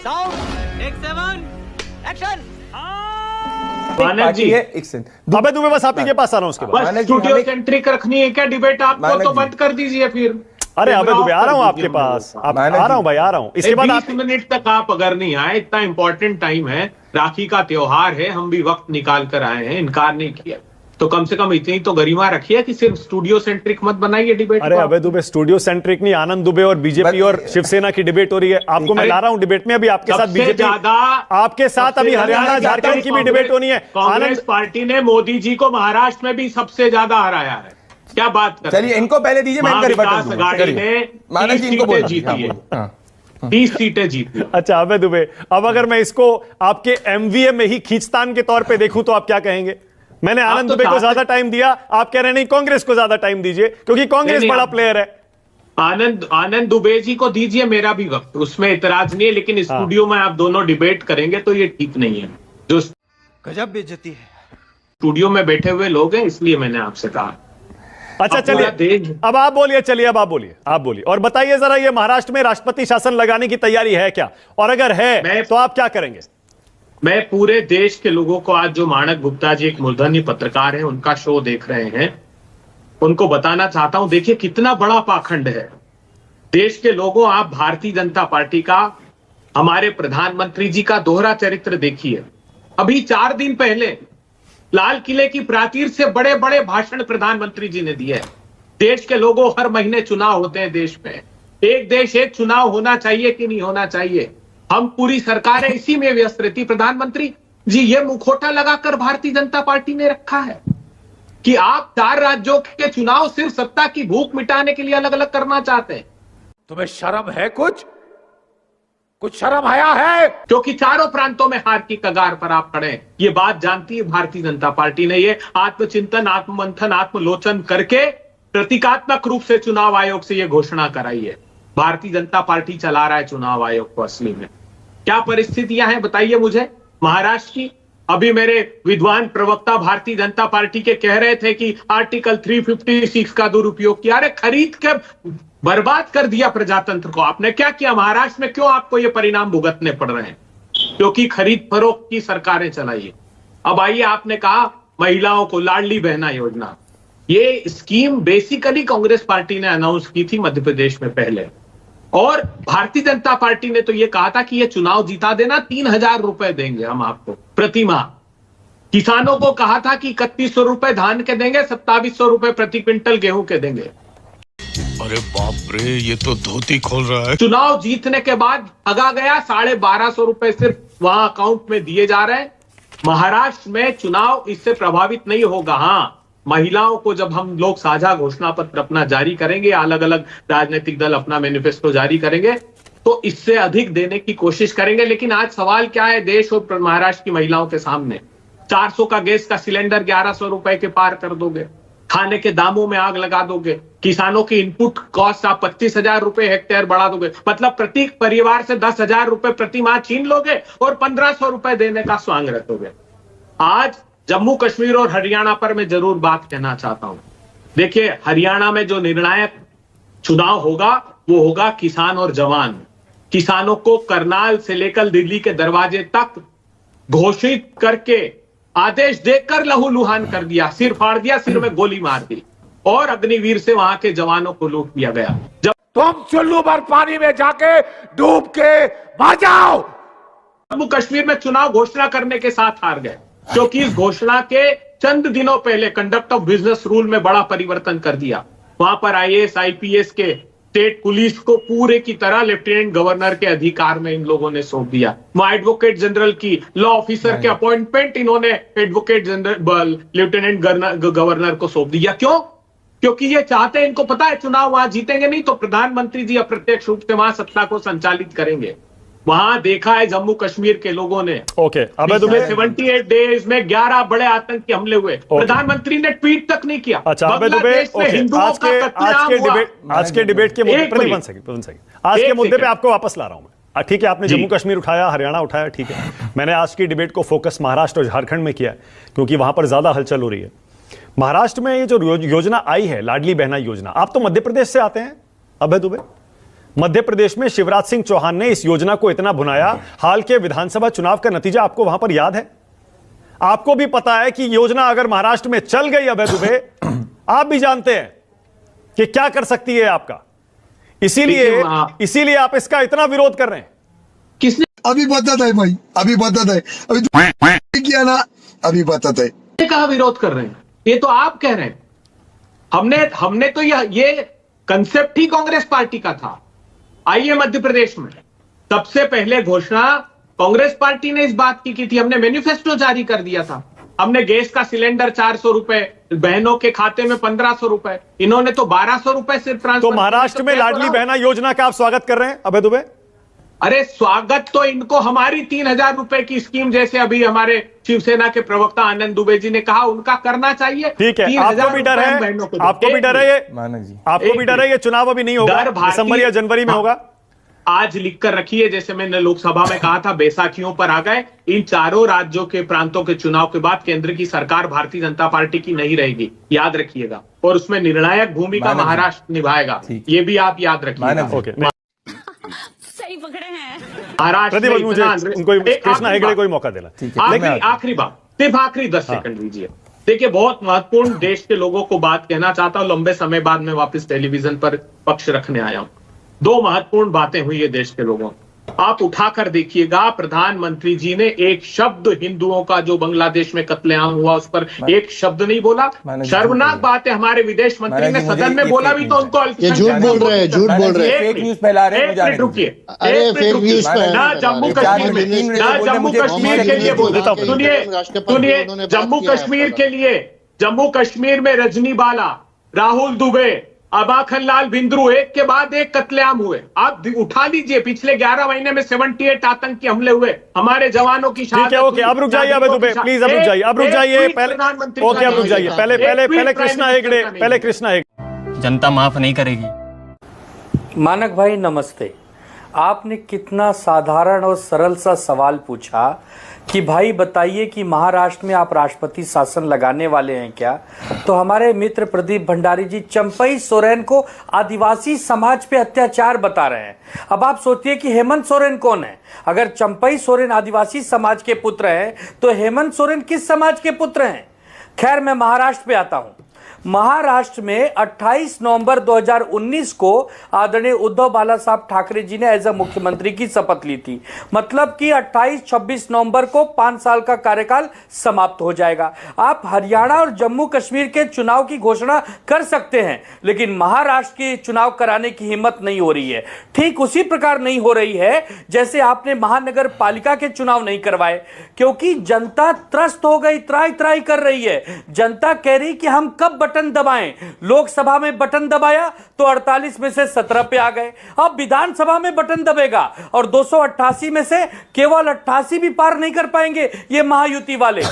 Sound take 7 action. मानक जी अबे दुबे बस आप ही के पास आ रहा हूं उसके बाद। बस स्टूडियो सेंट्रिक रखनी है क्या डिबेट आपको? तो बंद कर दीजिए फिर। अरे अबे दुबे आ रहा हूं आपके पास, आ रहा हूं भाई, आ रहा हूं। इसके बाद 20 मिनट तक आप अगर नहीं आए, इतना इंपॉर्टेंट टाइम है, राखी का त्योहार है, हम भी वक्त निकाल कर आए हैं, इनकार नहीं किया, तो कम से कम इतनी तो गरिमा रखिए कि सिर्फ स्टूडियो सेंट्रिक मत बनाइए डिबेट। अरे अबे दुबे स्टूडियो सेंट्रिक नहीं, आनंद दुबे और बीजेपी और शिवसेना की डिबेट हो रही है। आपको मैं ला रहा हूं डिबेट में, अभी आपके साथ बीजेपी, आपके साथ अभी हरियाणा झारखंड की भी डिबेट होनी है। कांग्रेस पार्टी ने मोदी जी को महाराष्ट्र में भी सबसे ज्यादा हराया है, क्या बात कर। चलिए इनको पहले दीजिए, मैं इनका रिबर्टल गाड़ी ने 30 सीटें जीती है, 30 सीटें जीती। अच्छा अबे दुबे, अब अगर मैं इसको आपके एमवीए में ही खींचतान के तौर पे देखूं तो आप क्या कहेंगे? मैंने आनंद दुबे को ज्यादा टाइम दिया, आप कह रहे नहीं कांग्रेस को ज्यादा टाइम दीजिए क्योंकि कांग्रेस बड़ा प्लेयर है। आनंद दुबे जी को दीजिए मेरा भी वक्त, उसमें इतराज नहीं है, लेकिन स्टूडियो में आप दोनों डिबेट करेंगे तो ये ठीक नहीं है। जो गजब बेइज्जती है। स्टूडियो में बैठे हुए लोग हैं, इसलिए मैंने आपसे कहा। अच्छा चलिए, अब आप बोलिए, चलिए अब आप बोलिए, आप बोलिए और बताइए जरा, ये महाराष्ट्र में राष्ट्रपति शासन लगाने की तैयारी है क्या, और अगर है तो आप क्या करेंगे? मैं पूरे देश के लोगों को, आज जो माणक गुप्ता जी एक मूर्धन्य पत्रकार हैं, उनका शो देख रहे हैं, उनको बताना चाहता हूं, देखिए कितना बड़ा पाखंड है। देश के लोगों, आप भारतीय जनता पार्टी का, हमारे प्रधानमंत्री जी का दोहरा चरित्र देखिए। अभी 4 दिन पहले लाल किले की प्राचीर से बड़े बड़े भाषण प्रधानमंत्री जी ने दिए। देश के लोगों, हर महीने चुनाव होते हैं देश में, एक देश एक चुनाव होना चाहिए कि नहीं होना चाहिए? हम पूरी सरकारें इसी में व्यस्त रहती। प्रधानमंत्री जी, ये मुखौटा लगाकर भारतीय जनता पार्टी ने रखा है कि आप 4 राज्यों के चुनाव सिर्फ सत्ता की भूख मिटाने के लिए अलग अलग करना चाहते हैं। तुम्हें शर्म है? कुछ शर्म आया है? क्योंकि चारों प्रांतों में हार की कगार पर आप खड़े हैं, ये बात जानती है भारतीय जनता पार्टी ने। ये आत्मचिंतन, आत्ममंथन, आत्मलोचन करके प्रतीकात्मक रूप से चुनाव आयोग से ये घोषणा कराई है। भारतीय जनता पार्टी चला रहा है चुनाव आयोग को। असली में क्या परिस्थितियां हैं बताइए मुझे महाराष्ट्र की। अभी मेरे विद्वान प्रवक्ता भारतीय जनता पार्टी के कह रहे थे कि आर्टिकल 356 का दुरुपयोग किया। अरे खरीद के बर्बाद कर दिया प्रजातंत्र को आपने। क्या किया महाराष्ट्र में? क्यों आपको ये परिणाम भुगतने पड़ रहे हैं? क्योंकि खरीद फरोख्त की सरकारें चलाई। अब आइए, आपने कहा महिलाओं को लाडली बहना योजना, ये स्कीम बेसिकली कांग्रेस पार्टी ने अनाउंस की थी मध्य प्रदेश में पहले, और भारतीय जनता पार्टी ने तो ये कहा था कि ये चुनाव जीता देना, 3000 रुपए देंगे हम आपको प्रति माह। किसानों को कहा था कि 3100 रुपए धान के देंगे, 2700 रुपए प्रति क्विंटल गेहूं के देंगे। अरे बाप रे, ये तो धोती खोल रहा है। चुनाव जीतने के बाद भगा गया, 1250 रुपए सिर्फ वहां अकाउंट में दिए जा रहे हैं। महाराष्ट्र में चुनाव इससे प्रभावित नहीं होगा। हाँ, महिलाओं को जब हम लोग साझा घोषणा पत्र अपना जारी करेंगे, अलग अलग राजनीतिक दल अपना मैनिफेस्टो जारी करेंगे, तो इससे अधिक देने की कोशिश करेंगे। लेकिन आज सवाल क्या है देश और महाराष्ट्र की महिलाओं के सामने? 400 का गैस का सिलेंडर 1100 रुपए के पार कर दोगे, खाने के दामों में आग लगा दोगे, किसानों की इनपुट कॉस्ट आप 25,000 रुपए हेक्टेयर बढ़ा दोगे, मतलब प्रत्येक परिवार से 10,000 रुपए प्रति माह छीन लोगे और 1500 रुपए देने का स्वांग रखोगे। आज जम्मू कश्मीर और हरियाणा पर मैं जरूर बात कहना चाहता हूं। देखिए, हरियाणा में जो निर्णायक चुनाव होगा वो होगा किसान और जवान। किसानों को करनाल से लेकर दिल्ली के दरवाजे तक घोषित करके, आदेश देकर लहूलुहान कर दिया, सिर फाड़ दिया, सिर में गोली मार दी, और अग्निवीर से वहां के जवानों को लूट दिया गया। जब तुम चुल्लू भर पानी में जाके डूब के मर जाओ। जम्मू कश्मीर में चुनाव घोषणा करने के साथ हार गए, क्योंकि इस घोषणा के चंद दिनों पहले कंडक्ट ऑफ बिजनेस रूल में बड़ा परिवर्तन कर दिया। वहां पर आईएएस आईपीएस के, स्टेट पुलिस को पूरे की तरह लेफ्टिनेंट गवर्नर के अधिकार में इन लोगों ने सौंप दिया। वहां एडवोकेट जनरल की, लॉ ऑफिसर के अपॉइंटमेंट इन्होंने एडवोकेट जनरल, लेफ्टिनेंट गवर्नर को सौंप दिया। क्यों? क्योंकि ये चाहते हैं, इनको पता है चुनाव वहां जीतेंगे नहीं तो प्रधानमंत्री जी अप्रत्यक्ष रूप से वहां सत्ता को संचालित करेंगे। वहां देखा है जम्मू कश्मीर के लोगों ने। ओके, अबे दुबे 78 डेज में 11 बड़े आतंकी हमले हुए, प्रधानमंत्री ने ट्वीट तक नहीं किया। अच्छा अबे दुबे, आज के डिबेट के मुद्दे पर, आज के मुद्दे पे आपको वापस ला रहा हूं मैं। ठीक है, आपने जम्मू कश्मीर उठाया, हरियाणा उठाया, ठीक है। मैंने आज की डिबेट को फोकस महाराष्ट्र और झारखंड में किया है क्योंकि वहां पर ज्यादा हलचल हो रही है। महाराष्ट्र में ये जो योजना आई है, लाडली बहना योजना, आप तो मध्य प्रदेश से आते हैं अभय दुबे, मध्य प्रदेश में शिवराज सिंह चौहान ने इस योजना को इतना भुनाया। हाल के विधानसभा चुनाव का नतीजा आपको वहां पर याद है? आपको भी पता है कि योजना अगर महाराष्ट्र में चल गई अभय दुबे, आप भी जानते हैं कि क्या कर सकती है आपका। इसीलिए आप इसका इतना विरोध कर रहे हैं। किसने अभी बताता है भाई, अभी बताता है, अभी किया ना, अभी बताता है। कहा विरोध कर रहे हैं? ये तो आप कह रहे हैं। हमने तो ये कंसेप्ट ही कांग्रेस पार्टी का था। आइए मध्य प्रदेश में सबसे पहले घोषणा कांग्रेस पार्टी ने इस बात की थी। हमने मैनिफेस्टो जारी कर दिया था। हमने गैस का सिलेंडर 400 रुपए, बहनों के खाते में 1500 रुपए, इन्होंने तो 1200 रुपए सिर्फ ट्रांसफर। तो महाराष्ट्र में लाडली बहना योजना का आप स्वागत कर रहे हैं अभय दुबे? अरे स्वागत तो इनको हमारी 3000 रुपए की स्कीम, जैसे अभी हमारे शिवसेना के प्रवक्ता आनंद दुबे जी ने कहा, उनका करना चाहिए। ठीक है, आपको भी डर है, आपको भी डर है ये, आपको भी डर है ये चुनाव अभी नहीं होगा, दिसंबर या जनवरी में होगा। आज लिखकर रखिए, जैसे मैंने लोकसभा में कहा था, बैसाखियों पर आ गए। इन चारों राज्यों के प्रांतों के चुनाव के बाद केंद्र की सरकार भारतीय जनता पार्टी की नहीं रहेगी, याद रखिएगा। और उसमें निर्णायक भूमिका महाराष्ट्र निभाएगा, ये भी आप याद रखिएगा। सही पकड़े हैं महाराष्ट्र मुझे कृष्णा हेगड़े को मौका देना। आखिरी बात, सिर्फ आखिरी 10 सेकंड लीजिए। देखिए, बहुत महत्वपूर्ण देश के लोगों को बात कहना चाहता हूं। लंबे समय बाद मैं वापस टेलीविजन पर पक्ष रखने आया हूं। 2 महत्वपूर्ण बातें हुई है देश के लोगों। आप उठाकर देखिएगा, प्रधानमंत्री जी ने एक शब्द हिंदुओं का जो बांग्लादेश में कत्लेआम हुआ उस पर एक शब्द नहीं बोला। शर्मनाक बात है, हमारे विदेश मंत्री ने सदन में बोला भी तो उनको ये झूठ बोल रहे हैं, झूठ बोल रहे हैं, फेक न्यूज फैला रहे हैं। रुकिए, अरे फेक न्यूज ना जम्मू कश्मीर में, ना जम्मू कश्मीर के लिए बोला। सुनिए, जम्मू कश्मीर के लिए, जम्मू कश्मीर में रजनी बाला, राहुल दुबे, अबाखन लाल बिंद्रू, एक के बाद एक कत्लेआम हुए। आप उठा लीजिए, पिछले 11 महीने में 78 आतंकी हमले हुए, हमारे जवानों की शहादत। ओके, अब रुक जाइए अभय दुबे, प्लीज अब रुक जाइए, अब रुक जाइए पहले। ओके, अब रुक जाइए, पहले कृष्णा हेगड़े, पहले कृष्णा हेगड़े। जनता माफ नहीं करेगी। मानक भाई नमस्ते। आपने कितना साधारण और सरल सा सवाल पूछा कि भाई बताइए कि महाराष्ट्र में आप राष्ट्रपति शासन लगाने वाले हैं क्या? तो हमारे मित्र प्रदीप भंडारी जी चंपई सोरेन को आदिवासी समाज पे अत्याचार बता रहे हैं। अब आप सोचिए कि हेमंत सोरेन कौन है? अगर चंपई सोरेन आदिवासी समाज के पुत्र हैं तो हेमंत सोरेन किस समाज के पुत्र हैं? खैर, मैं महाराष्ट्र पे आता हूं। महाराष्ट्र में 28 नवंबर 2019 को आदरणीय उद्धव बाला साहब ठाकरे जी ने एज अ मुख्यमंत्री की शपथ ली थी। मतलब कि 28-26 नवंबर को 5 साल का कार्यकाल समाप्त हो जाएगा। आप हरियाणा और जम्मू कश्मीर के चुनाव की घोषणा कर सकते हैं, लेकिन महाराष्ट्र के चुनाव कराने की हिम्मत नहीं हो रही है। ठीक उसी प्रकार नहीं हो रही है जैसे आपने महानगर पालिका के चुनाव नहीं करवाए, क्योंकि जनता त्रस्त हो गई, त्राई त्राई कर रही है। जनता कह रही कि हम कब बटन दबाएं। लोकसभा में बटन दबाया तो 48 में से 17 पे आ गए। अब विधानसभा में बटन दबेगा और 288 में से केवल 88 भी पार नहीं कर पाएंगे ये महायुति वाले।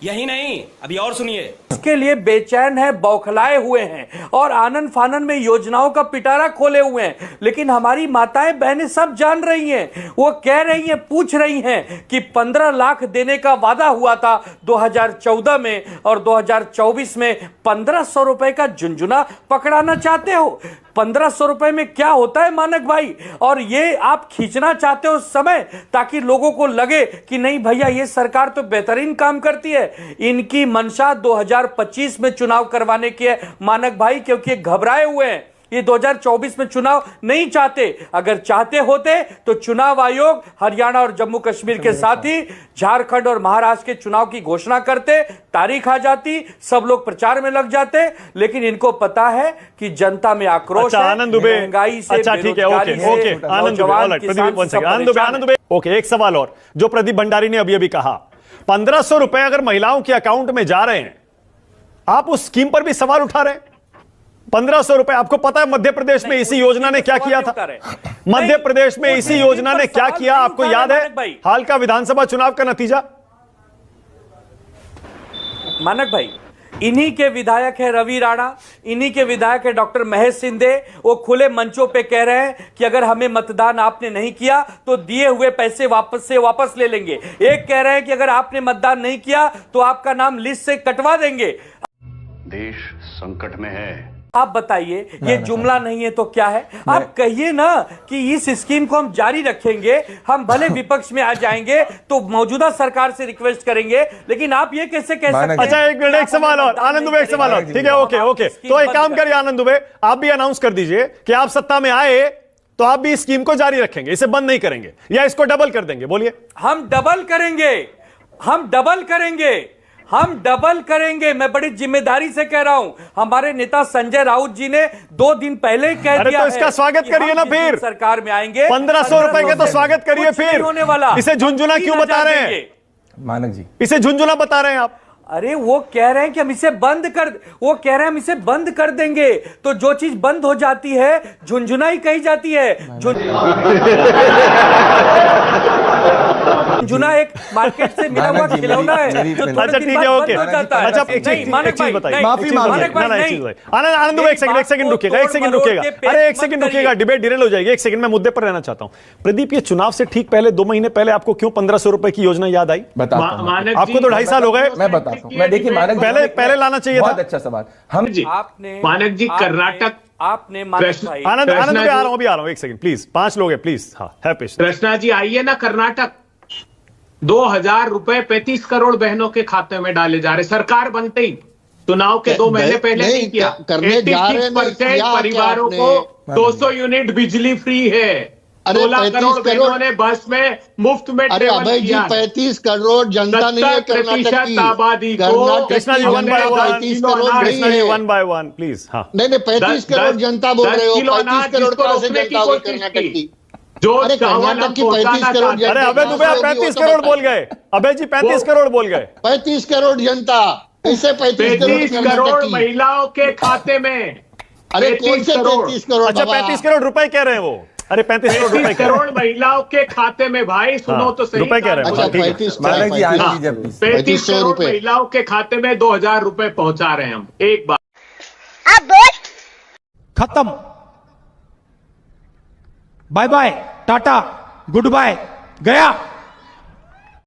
यही नहीं, अभी और सुनिए। इसके लिए बेचैन है, बौखलाए हुए हैं और आनन फानन में योजनाओं का पिटारा खोले हुए हैं। लेकिन हमारी माताएं बहनें सब जान रही हैं, वो कह रही हैं, पूछ रही हैं कि 15 लाख देने का वादा हुआ था 2014 में और 2024 में 1500 रुपए का झुंझुना पकड़ाना चाहते हो। 1500 रुपए में क्या होता है मानक भाई? और ये आप खींचना चाहते हो समय, ताकि लोगों को लगे कि नहीं भैया ये सरकार तो बेहतरीन काम करती है। इनकी मंशा 2025 में चुनाव करवाने की है मानक भाई, क्योंकि घबराए हुए हैं। ये 2024 में चुनाव नहीं चाहते। अगर चाहते होते तो चुनाव आयोग हरियाणा और जम्मू कश्मीर के साथ ही झारखंड और महाराष्ट्र के चुनाव की घोषणा करते, तारीख आ जाती, सब लोग प्रचार में लग जाते। लेकिन इनको पता है कि जनता में आक्रोश है, महंगाई से, बेरोजगारी से, नौजवान किसान। आनंद दुबे, ओके, एक सवाल और जो प्रदीप भंडारी ने अभी अभी कहा, 1500 रुपए अगर महिलाओं के अकाउंट में जा रहे हैं, आप उस स्कीम पर भी सवाल उठा रहे हैं। 1500 रुपए, आपको पता है मध्य प्रदेश में इसी योजना ने क्या किया था? मध्य प्रदेश में इसी योजना ने क्या किया आपको याद है? हाल का विधानसभा चुनाव का नतीजा। मानक भाई, इन्हीं के विधायक है रवि राणा, इन्हीं के विधायक है डॉक्टर महेश सिंधे। वो खुले मंचों पे कह रहे हैं कि अगर हमें मतदान आपने नहीं किया तो दिए हुए पैसे वापस ले लेंगे। एक कह रहे हैं कि अगर आपने मतदान नहीं किया तो आपका नाम लिस्ट से कटवा देंगे। देश संकट में है, आप बताइए, ये जुमला नहीं है तो क्या है? आप कहिए ना कि इस स्कीम को हम जारी रखेंगे, हम भले विपक्ष में आ जाएंगे तो मौजूदा सरकार से रिक्वेस्ट करेंगे, लेकिन आप ये कैसे कह सकते हैं? अच्छा, एक मिनट, एक सवाल और आनंद दुबे, एक सवाल और, ठीक है, ओके ओके, तो एक काम करिए आनंद दुबे, आप भी अनाउंस कर दीजिए कि आप सत्ता में आए तो आप भी इस स्कीम को जारी रखेंगे, इसे बंद नहीं करेंगे, या इसको डबल कर देंगे। बोलिए। हम डबल करेंगे, हम डबल करेंगे, हम डबल करेंगे। मैं बड़ी जिम्मेदारी से कह रहा हूं। हमारे नेता संजय राउत जी ने 2 दिन पहले कह दिया तो इसका स्वागत करिए ना, फिर सरकार में आएंगे 1500 रुपए का तो स्वागत करिए फिर। होने वाला, इसे झुंझुना क्यों बता रहे हैं मानक जी? इसे झुंझुना बता रहे हैं आप। अरे वो कह रहे हैं कि हम इसे बंद कर, वो कह रहे हैं हम इसे बंद कर देंगे, तो जो चीज बंद हो जाती है झुंझुना ही कही जाती है। झुंझुना एक मार्केट से मिला हुआ खिलौना है जो थोड़े अच्छा, दिन ठीक बाद है, बंद ओके। हो जाता है। अच्छा, एक नहीं, चीज बताइए, माफी मांगो। आनंद एक सेकंड रुकिएगा, एक सेकंड रुकिएगा, अरे एक सेकंड रुकिएगा, डिबेट डिरेल हो जाएगी। एक सेकंड, मैं मुद्दे पर रहना चाहता हूं। प्रदीप, ये चुनाव से ठीक पहले 2 महीने पहले आपको क्यों 1500 रुपए की योजना याद आई? बताता हूं। आपको तो 2.5 साल हो गए। मैं बताता हूं। मैं देखिए मानक, पहले लाना चाहिए था। बहुत अच्छा सवाल। हम आपने मानक जी, कर्नाटक, आपने मानक भाई, आनंद भी आ रहा हूं, अभी आ रहा हूं, एक सेकंड प्लीज, 5 लोग हैं प्लीज। हाँ, है पेश। कृष्णा जी आइए ना। कर्नाटक 2000 रुपए 35 करोड़ बहनों के खाते में डाले जा रहे, सरकार बनते ही। चुनाव के 2 महीने पहले नहीं किया। 86% परिवारों को 200 यूनिट बिजली फ्री है। 16 करोड़ बहनों ने बस में मुफ्त में ट्रेवल किया। 35 करोड़ जनता नहीं है कर्नाटक की। आबादी को कृष्णा जी 1 by 1, 35 करोड़ नहीं है। 1 by 1 प्लीज। हाँ, नहीं 35 करोड़ जनता बोल रहे हो। 35 करोड़ कहां से जनता होगी कर्नाटक की? जो अरे कर्नाटक की 35 करोड़ जनता। अरे अबे दुबे, आप 35 करोड़ बोल गए। अबे जी 35 करोड़ बोल गए। 35 करोड़ जनता, इसे 35 करोड़ महिलाओं के खाते में। अरे कौन से 35 करोड़? अच्छा, 35 करोड़ रुपए कह रहे हैं वो। अरे 35 करोड़ रुपए करोड़ महिलाओं के खाते में। भाई सुनो तो सही, रुपए कह रहे हैं। अच्छा, 35 मानक जी आने दीजिए प्लीज। 35 करोड़ महिलाओं के खाते में 2000 रुपए पहुंचा रहे हैं हम एक बार। खत्म, bye bye, tata, goodbye, गया।